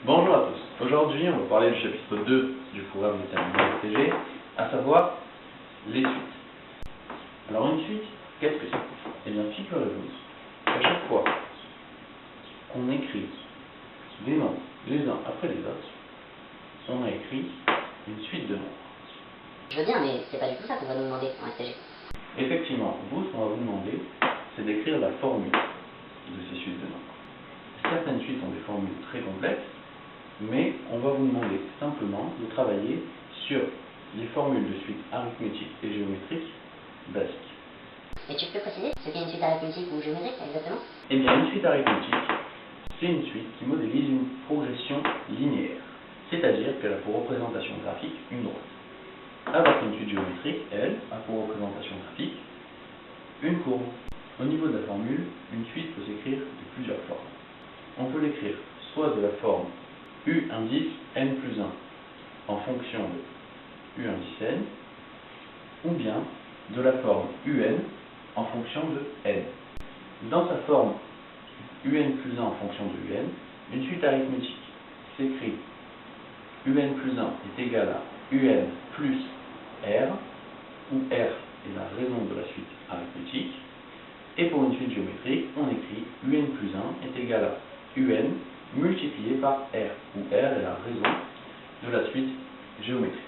Bonjour à tous. Aujourd'hui, on va parler du chapitre 2 du programme déterminant STG, à savoir les suites. Alors une suite, qu'est-ce que c'est? Eh bien, figurez-vous qu'à chaque fois qu'on écrit des nombres les uns après les autres, on a écrit une suite de nombres. Je veux bien, mais c'est pas du tout ça qu'on va nous demander en STG. Effectivement, vous, ce qu'on va vous demander, c'est d'écrire la formule de ces suites de nombres. Certaines suites ont des formules très complexes, mais on va vous demander simplement de travailler sur les formules de suites arithmétiques et géométriques basiques. Et tu peux préciser ce qu'est une suite arithmétique ou géométrique exactement? Eh bien, une suite arithmétique, c'est une suite qui modélise une progression linéaire, c'est-à-dire qu'elle a pour représentation graphique une droite. Alors qu'une suite géométrique, elle, a pour représentation graphique une courbe. Au niveau de la formule, une suite peut s'écrire de plusieurs formes. On peut l'écrire soit de la forme U indice n plus 1 en fonction de U indice n, ou bien de la forme UN en fonction de n. Dans sa forme UN plus 1 en fonction de UN, une suite arithmétique s'écrit UN plus 1 est égal à UN plus R, où R est la raison de la suite arithmétique, et pour une suite géométrique, on écrit UN plus 1 est égal à UN multiplié par R, où R est la raison de la suite géométrique.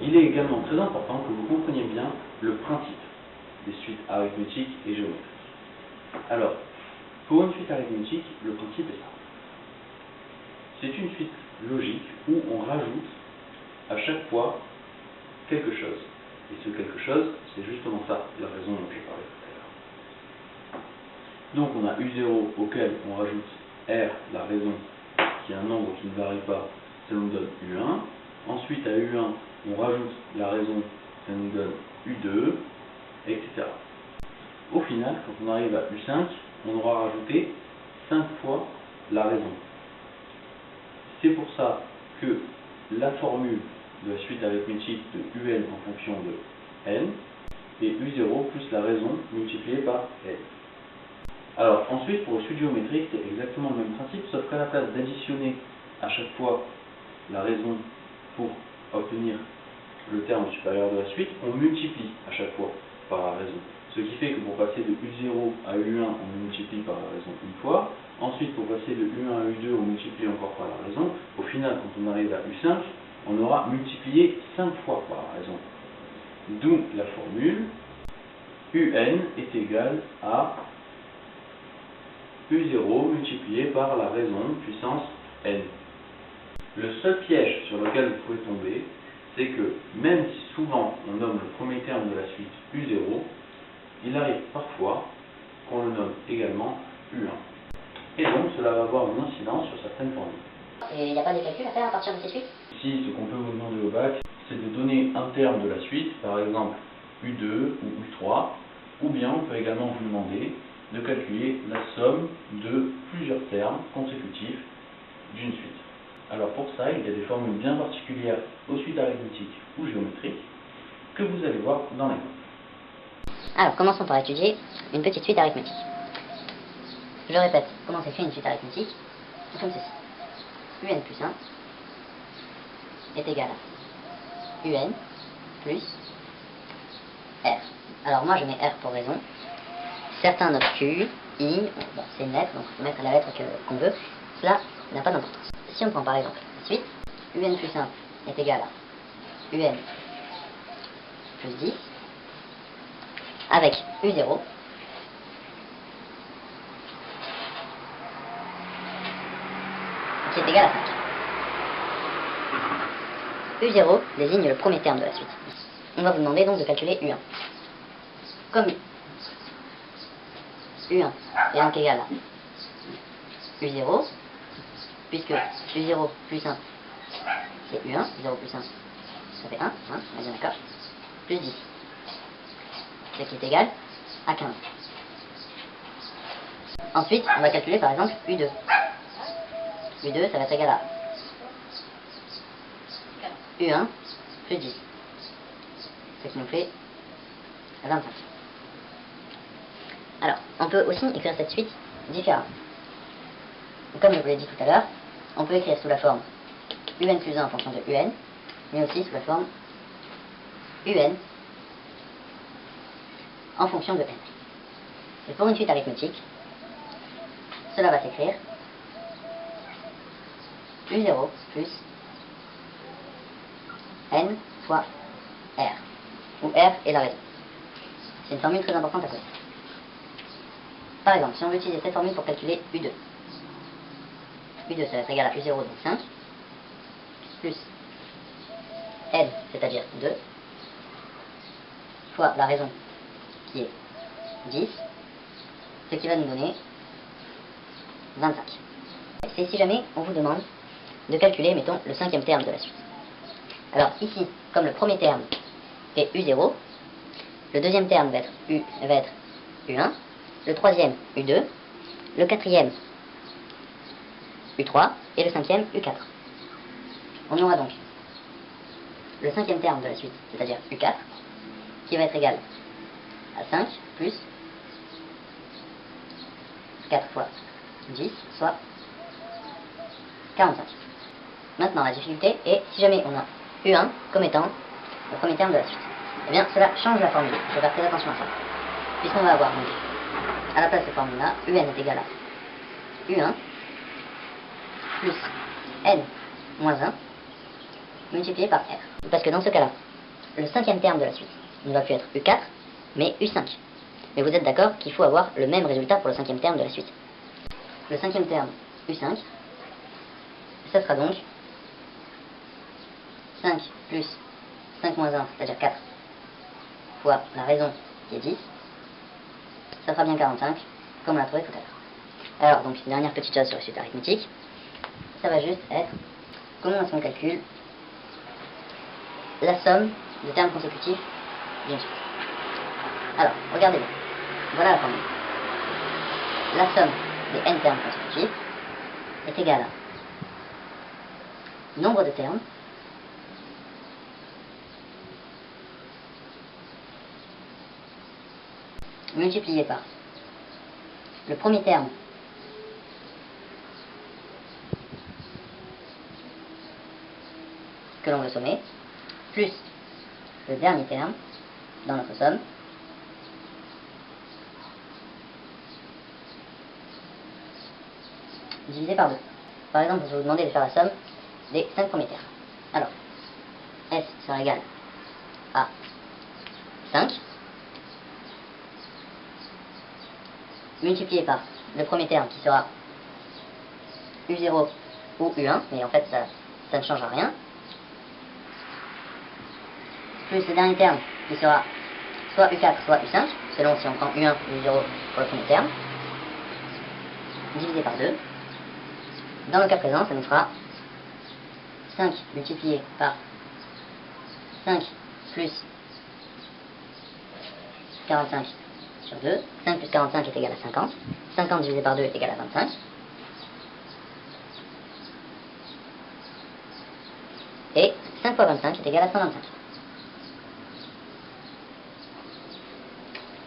Il est également très important que vous compreniez bien le principe des suites arithmétiques et géométriques. Alors, pour une suite arithmétique, le principe est simple. C'est une suite logique où on rajoute à chaque fois quelque chose. Et ce quelque chose, c'est justement ça, la raison dont je parlais tout à l'heure. Donc on a U0 auquel on rajoute R, la raison, qui est un nombre qui ne varie pas, ça nous donne U1. Ensuite à U1, on rajoute la raison, ça nous donne U2, etc. Au final, quand on arrive à U5, on aura rajouté 5 fois la raison. C'est pour ça que la formule de la suite arithmétique de UN en fonction de n est U0 plus la raison multipliée par n. Alors ensuite, pour le suite géométrique, c'est exactement le même principe, sauf qu'à la place d'additionner à chaque fois la raison pour obtenir le terme supérieur de la suite, on multiplie à chaque fois par la raison. Ce qui fait que pour passer de U0 à U1, on multiplie par la raison une fois. Ensuite, pour passer de U1 à U2, on multiplie encore par la raison. Au final, quand on arrive à U5, on aura multiplié 5 fois par la raison. D'où la formule UN est égal à U0 multiplié par la raison puissance n. Le seul piège sur lequel vous pouvez tomber, c'est que même si souvent on nomme le premier terme de la suite U0, il arrive parfois qu'on le nomme également U1. Et donc cela va avoir une incidence sur certaines formules. Et il n'y a pas de calcul à faire à partir de ces suites? Ici, ce qu'on peut vous demander au bac, c'est de donner un terme de la suite, par exemple U2 ou U3, ou bien on peut également vous demander de calculer la somme de plusieurs termes consécutifs d'une suite. Alors pour ça, il y a des formules bien particulières aux suites arithmétiques ou géométriques que vous allez voir dans l'exemple. Alors, commençons par étudier une petite suite arithmétique. Je répète comment s'écrit une suite arithmétique, c'est comme ceci. UN plus 1 est égal à UN plus R. Alors moi je mets R pour raison. Certains notent Q, I, bon, c'est une lettre, donc on peut mettre la lettre qu'on veut. Cela n'a pas d'importance. Si on prend par exemple la suite, UN plus 1 est égal à UN plus 10, avec U0, qui est égal à 5. U0 désigne le premier terme de la suite. On va vous demander donc de calculer U1. Comme U1 est donc égal à U0, puisque U0 plus 1 c'est U1, U0 plus 1 ça fait 1, on est bien d'accord, plus 10, ce qui est égal à 15. Ensuite, on va calculer par exemple U2. U2 ça va être égal à U1 plus 10, ce qui nous fait 25. Alors, on peut aussi écrire cette suite différemment. Comme je vous l'ai dit tout à l'heure, on peut écrire sous la forme un plus 1 en fonction de un, mais aussi sous la forme un en fonction de n. Et pour une suite arithmétique, cela va s'écrire u0 plus n fois r, où r est la raison. C'est une formule très importante à connaître. Par exemple, si on veut utiliser cette formule pour calculer u2, u2 ça va être égal à u0, donc 5, plus n, c'est-à-dire 2, fois la raison qui est 10, ce qui va nous donner 25. C'est si jamais on vous demande de calculer, mettons, le cinquième terme de la suite. Alors ici, comme le premier terme est u0, le deuxième terme va être u1, le troisième u2, le quatrième u3 et le cinquième u4. On aura donc le cinquième terme de la suite, c'est-à-dire u4, qui va être égal à 5 plus 4 fois 10, soit 45. Maintenant, la difficulté est, si jamais on a u1 comme étant le premier terme de la suite, eh bien, cela change la formule. Il faut faire très attention à ça. Puisqu'on va avoir, donc, à la place de formule-là, un est égal à u1 plus n moins 1 multiplié par r. Parce que dans ce cas-là, le cinquième terme de la suite ne va plus être u4, mais u5. Mais vous êtes d'accord qu'il faut avoir le même résultat pour le cinquième terme de la suite. Le cinquième terme, u5, ça sera donc 5 plus 5 moins 1, c'est-à-dire 4, fois la raison qui est 10, ça fera bien 45, comme on l'a trouvé tout à l'heure. Alors, donc, dernière petite chose sur la suite arithmétique, ça va juste être comment est-ce qu'on calcule la somme de termes consécutifs d'une suite. Alors, regardez bien. Voilà la formule. La somme des n termes consécutifs est égale à nombre de termes multiplié par le premier terme que l'on veut sommer, plus le dernier terme dans notre somme, divisé par 2. Par exemple, je vais vous demander de faire la somme des 5 premiers termes. Alors, S sera égal à 5, multiplié par le premier terme qui sera U0 ou U1, mais en fait ça ne changera rien, plus le dernier terme qui sera soit U4 soit U5, selon si on prend U1 ou U0 pour le premier terme, divisé par 2. Dans le cas présent, ça nous fera 5 multiplié par 5 plus 45 sur 2. 5 plus 45 est égal à 50. 50 divisé par 2 est égal à 25. Et 5 fois 25 est égal à 125.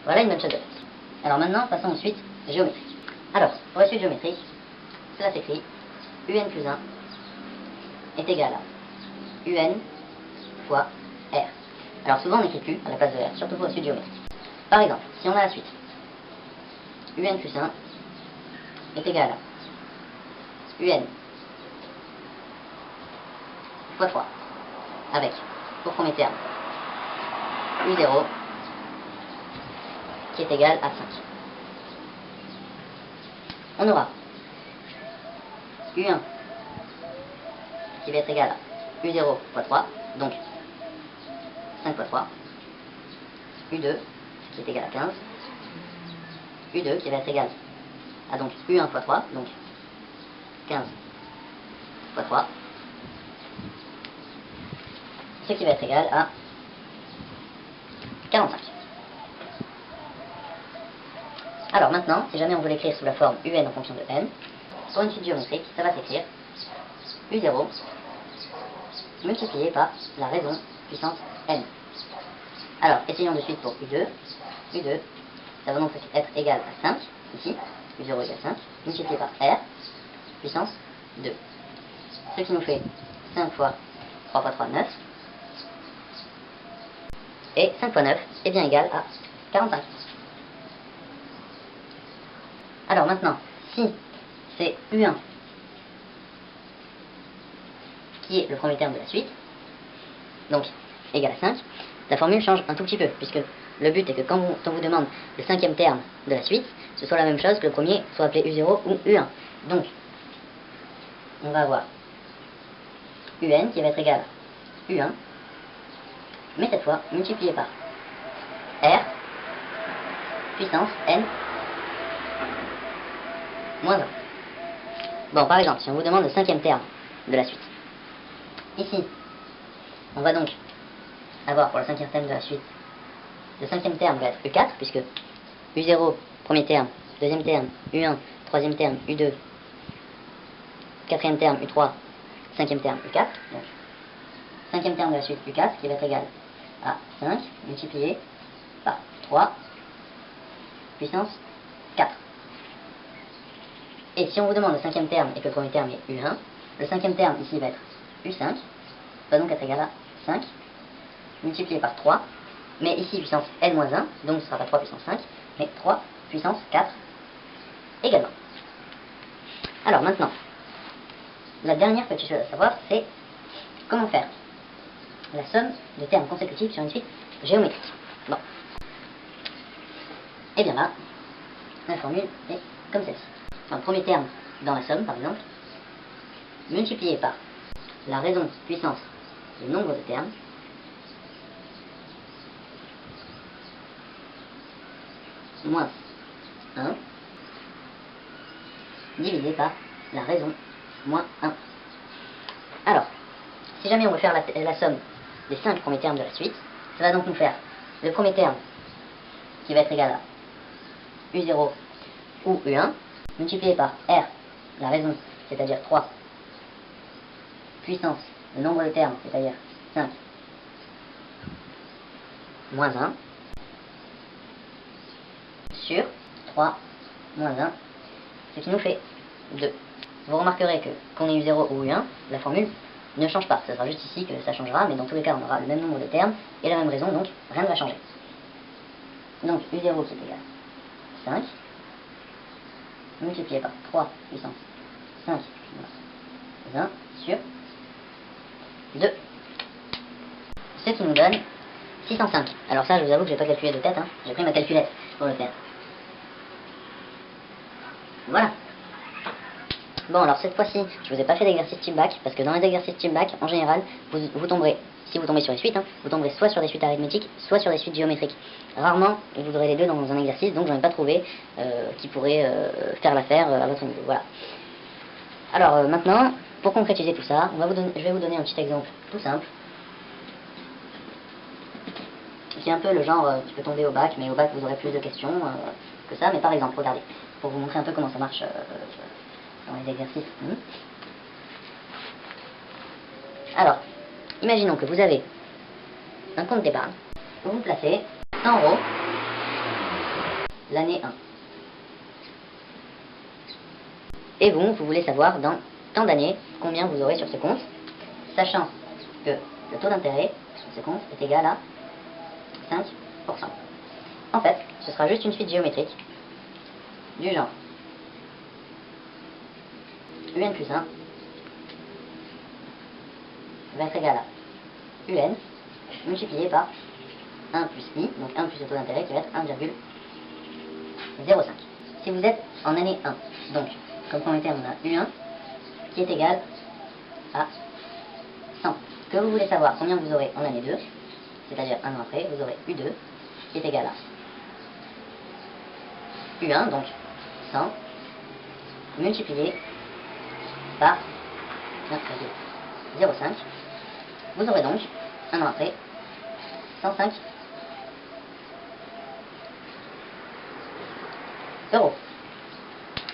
Voilà une bonne chose de faite. Alors maintenant, passons aux suites géométriques. Alors, pour la suite géométrique, cela s'écrit un plus 1 est égal à un fois r. Alors souvent on n'écrit plus à la place de r, surtout pour la suite géométrique. Par exemple, si on a la suite un plus 1 est égal à un fois 3, avec, pour premier terme, u0 qui est égal à 5. On aura u1 qui va être égal à u0 fois 3, donc 5 fois 3, u2 qui est égal à 15, u2 qui va être égal à donc u1 fois 3, donc 15 fois 3, ce qui va être égal à 45. Alors maintenant, si jamais on veut l'écrire sous la forme un en fonction de n, pour une suite géométrique, ça va s'écrire u0 multiplié par la raison puissance n. Alors, essayons de suite pour u2. u2, ça va donc être égal à 5, ici, u0 égale 5, multiplié par r, puissance 2. Ce qui nous fait 5 fois 3 fois 3, 9. Et 5 fois 9 est bien égal à 45. Alors maintenant, si c'est U1 qui est le premier terme de la suite, donc égal à 5, la formule change un tout petit peu, puisque le but est que quand on vous demande le cinquième terme de la suite, ce soit la même chose que le premier, soit appelé U0 ou U1. Donc, on va avoir UN qui va être égal à U1, mais cette fois multiplié par R puissance N moins 1. Bon, par exemple, si on vous demande le cinquième terme de la suite, ici, on va donc avoir pour le cinquième terme de la suite, le cinquième terme va être U4, puisque U0, premier terme, deuxième terme, U1, troisième terme, U2, quatrième terme, U3, cinquième terme, U4. Donc, cinquième terme de la suite, U4, qui va être égal à 5 multiplié par 3 puissance 4. Et si on vous demande le cinquième terme et que le premier terme est U1, le cinquième terme ici va être U5, va donc être égal à 5 multiplié par 3, mais ici puissance N-1, donc ce ne sera pas 3 puissance 5, mais 3 puissance 4 également. Alors maintenant, la dernière petite chose à savoir, c'est comment faire la somme de termes consécutifs sur une suite géométrique. Bon. Et bien là, la formule est comme celle-ci. Le premier terme dans la somme, par exemple, multiplié par la raison puissance du nombre de termes, moins 1, divisé par la raison moins 1. Alors, si jamais on veut faire la somme des 5 premiers termes de la suite, ça va donc nous faire le premier terme qui va être égal à U0 ou U1, multiplié par R, la raison, c'est-à-dire 3, puissance, le nombre de termes, c'est-à-dire 5, moins 1, sur 3 moins 1, ce qui nous fait 2. Vous remarquerez que qu'on ait U0 ou U1, la formule ne change pas. Ce sera juste ici que ça changera, mais dans tous les cas, on aura le même nombre de termes et la même raison, donc rien ne va changer. Donc U0 qui est égal à 5, multiplié par 3 puissance 5 moins 1 sur 2. Ce qui nous donne 605. Alors ça, je vous avoue que je n'ai pas calculé de tête, hein. J'ai pris ma calculette pour le faire. Voilà. Bon, alors cette fois-ci, je vous ai pas fait d'exercice type bac, parce que dans les exercices type bac, en général, vous tomberez, si vous tombez sur les suites, hein, vous tomberez soit sur des suites arithmétiques, soit sur des suites géométriques. Rarement, vous aurez les deux dans un exercice, donc j'en ai pas trouvé qui pourrait faire l'affaire à votre niveau. Voilà. Alors maintenant, pour concrétiser tout ça, je vais vous donner un petit exemple tout simple, qui est un peu le genre qui peut tomber au bac, mais au bac vous aurez plus de questions que ça. Mais par exemple, regardez, pour vous montrer un peu comment ça marche dans les exercices. Alors, imaginons que vous avez un compte d'épargne où vous placez 100 € l'année 1. Et vous voulez savoir dans tant d'années combien vous aurez sur ce compte, sachant que le taux d'intérêt sur ce compte est égal à 5%. En fait, ce sera juste une suite géométrique du genre UN plus 1 va être égal à UN multiplié par 1 plus I, donc 1 plus le taux d'intérêt qui va être 1,05. Si vous êtes en année 1, donc comme premier terme on a U1 qui est égal à 100. Que vous voulez savoir combien vous aurez en année 2, c'est-à-dire un an après, vous aurez U2 qui est égal à U1, donc 100, multiplié par 1,05. Vous aurez donc, un an après, 105 €.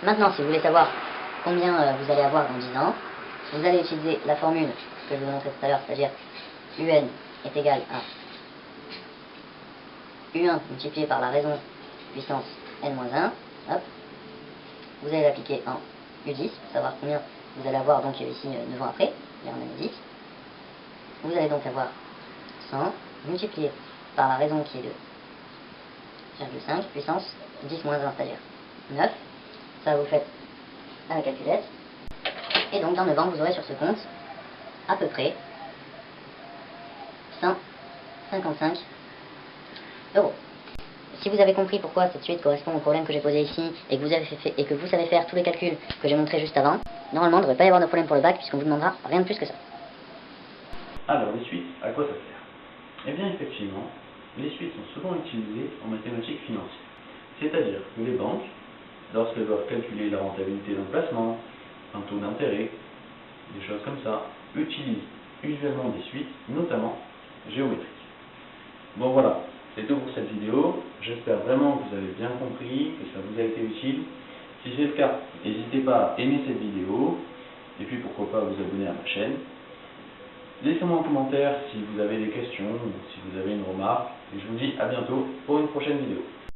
Maintenant, si vous voulez savoir combien vous allez avoir dans 10 ans, vous allez utiliser la formule que je vous ai montrée tout à l'heure, c'est-à-dire UN est égal à U1 multiplié par la raison puissance N-1, hop, vous allez l'appliquer en U10 pour savoir combien vous allez avoir donc ici 9 ans après, et en année 10. Vous allez donc avoir 100 multiplié par la raison qui est de 0,5 puissance 10 moins 1, c'est-à-dire 9. Ça vous fait à la calculette. Et donc dans 9 ans, vous aurez sur ce compte à peu près 155 euros. Si vous avez compris pourquoi cette suite correspond au problème que j'ai posé ici et que vous savez faire tous les calculs que j'ai montrés juste avant, normalement il ne devrait pas y avoir de problème pour le bac puisqu'on vous demandera rien de plus que ça. Alors, les suites, à quoi ça sert? Eh bien, effectivement, les suites sont souvent utilisées en mathématiques financières. C'est-à-dire que les banques, lorsqu'elles doivent calculer la rentabilité d'un placement, un taux d'intérêt, des choses comme ça, utilisent usuellement des suites, notamment géométriques. Bon voilà, c'est tout pour cette vidéo. J'espère vraiment que vous avez bien compris, que ça vous a été utile. Si c'est le cas, n'hésitez pas à aimer cette vidéo, et puis pourquoi pas vous abonner à ma chaîne. Laissez-moi un commentaire si vous avez des questions ou si vous avez une remarque, et je vous dis à bientôt pour une prochaine vidéo.